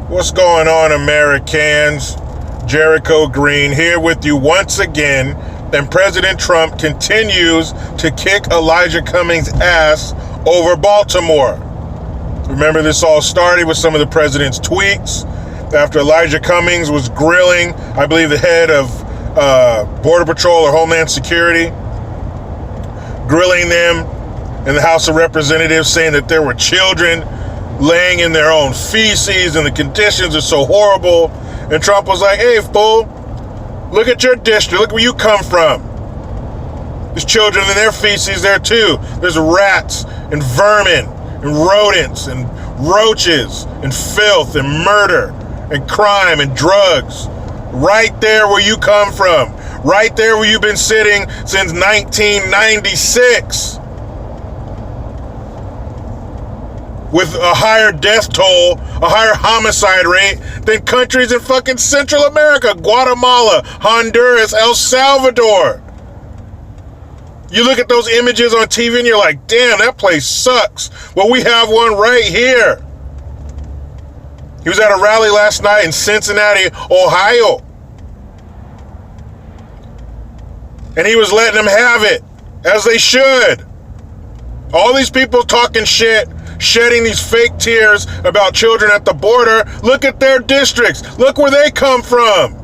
What's going on, Americans? Jericho Green here with you once again, and President Trump continues to kick Elijah Cummings' ass over Baltimore. Remember, this all started with some of the president's tweets after Elijah Cummings was grilling, I believe, the head of Border Patrol or Homeland Security, grilling them in the House of Representatives, saying that there were children laying in their own feces and the conditions are so horrible. And Trump was like, hey, fool, look at your district. Look where you come from. There's children in their feces there too. There's rats and vermin and rodents and roaches and filth and murder and crime and drugs. Right there where you come from. Right there where you've been sitting since 1996. With a higher death toll, a higher homicide rate than countries in fucking Central America, Guatemala, Honduras, El Salvador. You look at those images on TV and you're like, damn, that place sucks. Well, we have one right here. He was at a rally last night in Cincinnati, Ohio. And he was letting them have it, as they should. All these people talking shit, shedding these fake tears about children at the border. Look at their districts. Look where they come from.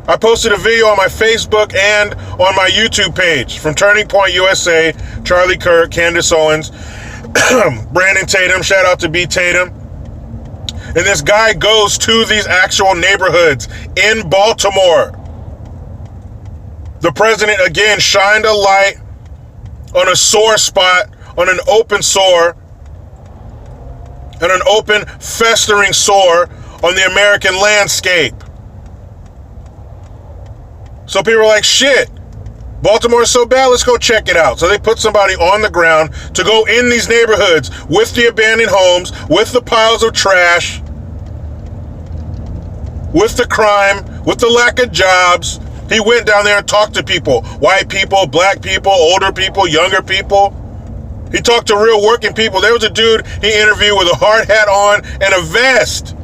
I posted a video on my Facebook and on my YouTube page from Turning Point USA, Charlie Kirk, Candace Owens, Brandon Tatum, shout out to B. Tatum. And this guy goes to these actual neighborhoods in Baltimore. The president, again, shined a light on a sore spot, on an open sore, and an open, festering sore on the American landscape. So people are like, shit, Baltimore's so bad, let's go check it out. So they put somebody on the ground to go in these neighborhoods with the abandoned homes, with the piles of trash, with the crime, with the lack of jobs. He went down there and talked to people, white people, black people, older people, younger people. He talked to real working people. There was a dude he interviewed with a hard hat on and a vest.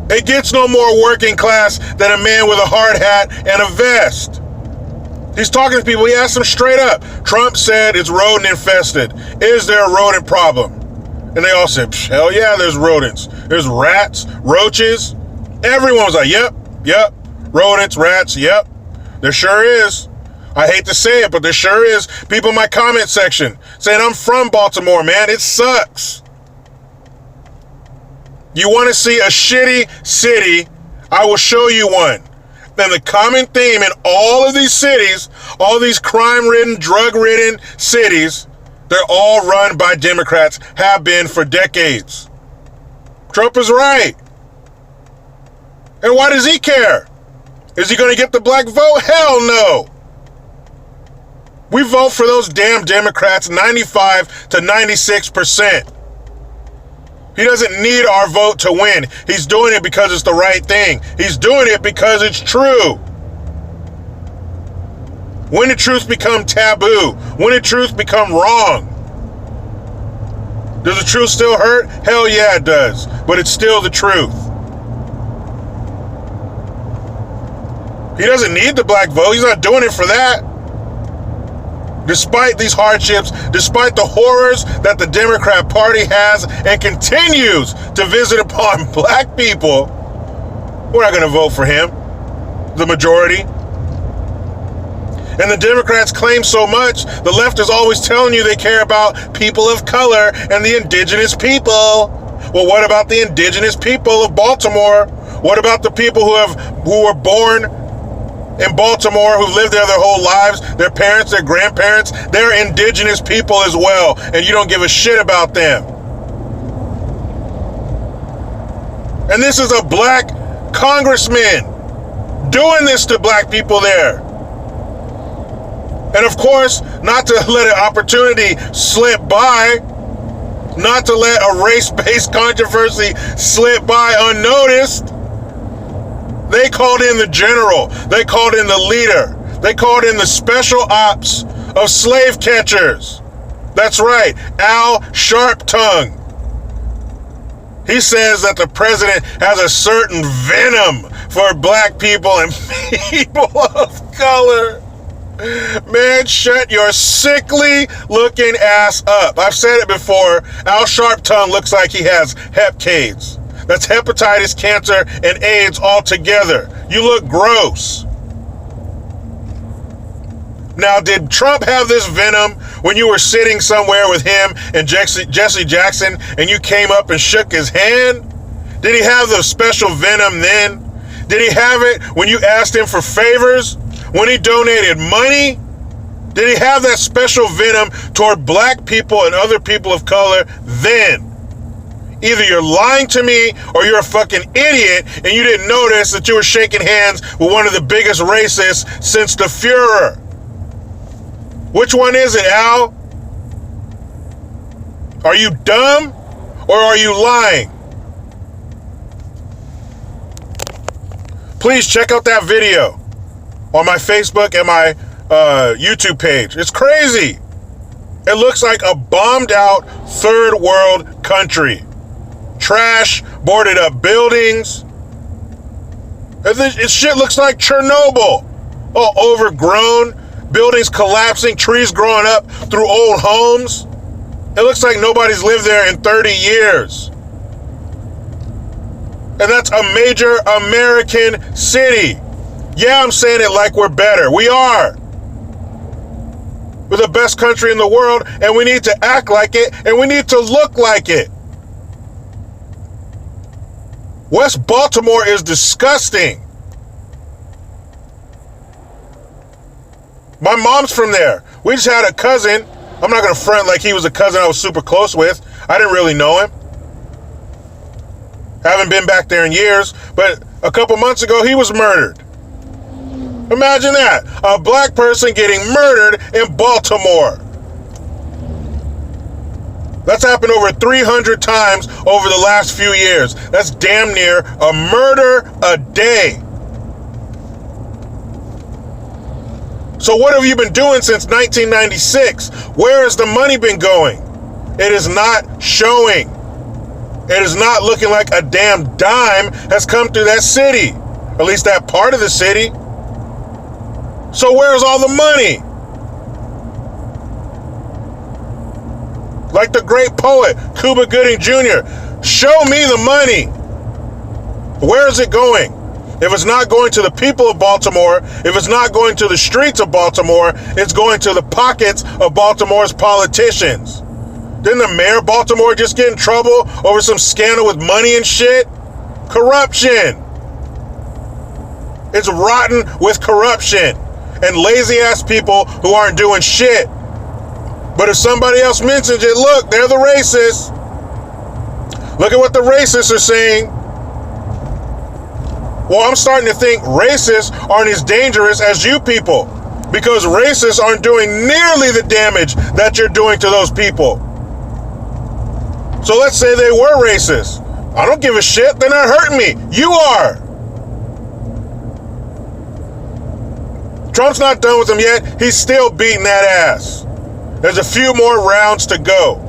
It gets no more working class than a man with a hard hat and a vest. He's talking to people. He asked them straight up. Trump said it's rodent infested. Is there a rodent problem? And they all said, hell yeah, there's rodents. There's rats, roaches. Everyone was like, yep. Rodents, rats, yep. There sure is. I hate to say it, but there sure is people in my comment section saying I'm from Baltimore, man. It sucks. You want to see a shitty city? I will show you one. Then the common theme in all of these cities, all these crime-ridden, drug-ridden cities, they're all run by Democrats, have been for decades. Trump is right. And why does he care? Is he going to get the black vote? Hell no. We vote for those damn Democrats 95 to 96%. He doesn't need our vote to win. He's doing it because it's the right thing. He's doing it because it's true. When did truth become taboo? When did truth become wrong? Does the truth still hurt? Hell yeah, it does. But it's still the truth. He doesn't need the black vote. He's not doing it for that. Despite these hardships, despite the horrors that the Democrat Party has and continues to visit upon black people, we're not going to vote for him, the majority. And the Democrats claim so much. The left is always telling you they care about people of color and the indigenous people. Well, what about the indigenous people of Baltimore? What about the people who were born in Baltimore, who've lived there their whole lives, their parents, their grandparents? They're indigenous people as well, and you don't give a shit about them. And this is a black congressman doing this to black people there. And of course, not to let an opportunity slip by, not to let a race-based controversy slip by unnoticed. They called in the general. They called in the leader. They called in the special ops of slave catchers. That's right, Al Sharptongue. He says that the president has a certain venom for black people and people of color. Man, shut your sickly looking ass up. I've said it before. Al Sharptongue looks like he has hepcades. That's hepatitis, cancer, and AIDS all together. You look gross. Now, did Trump have this venom when you were sitting somewhere with him and Jesse Jackson and you came up and shook his hand? Did he have the special venom then? Did he have it when you asked him for favors? When he donated money? Did he have that special venom toward black people and other people of color then? Either you're lying to me or you're a fucking idiot and you didn't notice that you were shaking hands with one of the biggest racists since the Fuhrer. Which one is it, Al? Are you dumb or are you lying? Please check out that video on my Facebook and my YouTube page. It's crazy. It looks like a bombed out third world country. Trash, boarded up buildings. Shit looks like Chernobyl. All overgrown. Buildings collapsing, trees growing up through old homes. It looks like nobody's lived there in 30 years. And that's a major American city. Yeah, I'm saying it like we're better. We are. We're the best country in the world, and we need to act like it, and we need to look like it. West Baltimore is disgusting. My mom's from there. We just had a cousin. I'm not going to front like he was a cousin I was super close with. I didn't really know him. Haven't been back there in years, but a couple months ago, he was murdered. Imagine that. A black person getting murdered in Baltimore. That's happened over 300 times over the last few years. That's damn near a murder a day. So what have you been doing since 1996? Where has the money been going? It is not showing. It is not looking like a damn dime has come through that city. At least that part of the city. So where's all the money? Like the great poet, Cuba Gooding Jr., show me the money. Where is it going? If it's not going to the people of Baltimore, if it's not going to the streets of Baltimore, it's going to the pockets of Baltimore's politicians. Didn't the mayor of Baltimore just get in trouble over some scandal with money and shit? Corruption. It's rotten with corruption and lazy ass people who aren't doing shit. But if somebody else mentions it, look, they're the racists. Look at what the racists are saying. Well, I'm starting to think racists aren't as dangerous as you people, because racists aren't doing nearly the damage that you're doing to those people. So let's say they were racist. I don't give a shit. They're not hurting me. You are. Trump's not done with them yet. He's still beating that ass. There's a few more rounds to go.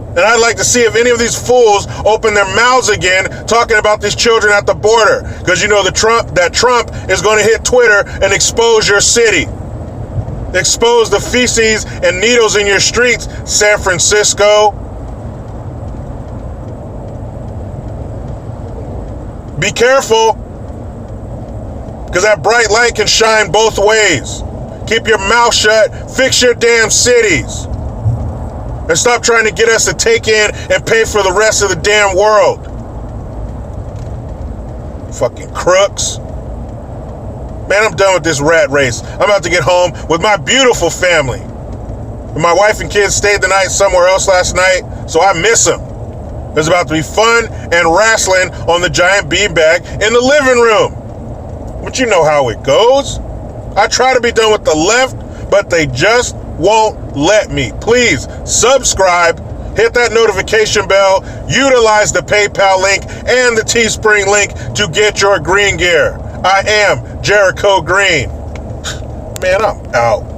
And I'd like to see if any of these fools open their mouths again talking about these children at the border. Because you know that Trump is going to hit Twitter and expose your city. Expose the feces and needles in your streets, San Francisco. Be careful, because that bright light can shine both ways. Keep your mouth shut. Fix your damn cities. And stop trying to get us to take in and pay for the rest of the damn world. Fucking crooks. Man, I'm done with this rat race. I'm about to get home with my beautiful family. My wife and kids stayed the night somewhere else last night, so I miss them. There's about to be fun and wrestling on the giant beanbag in the living room. But you know how it goes. I try to be done with the left, but they just won't let me. Please subscribe, hit that notification bell, utilize the PayPal link and the Teespring link to get your green gear. I am Jericho Green. Man, I'm out.